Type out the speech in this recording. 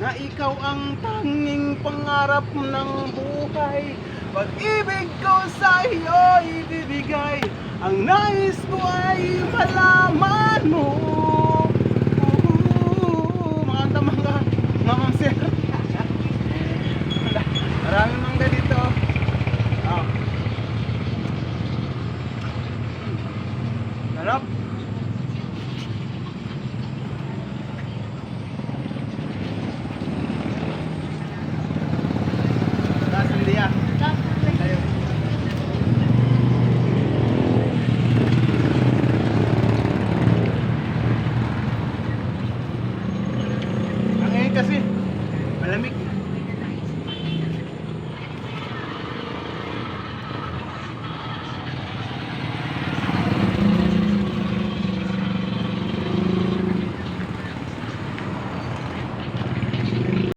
na ikaw ang tanging pangarap ng buhay. Pag-ibig ko sa iyo ibibigay, ang nais ko ay malaman mo. Mga kanta mga mamang sir. Maraming mangga dito. Oh. Sarap. Taas hindi yan.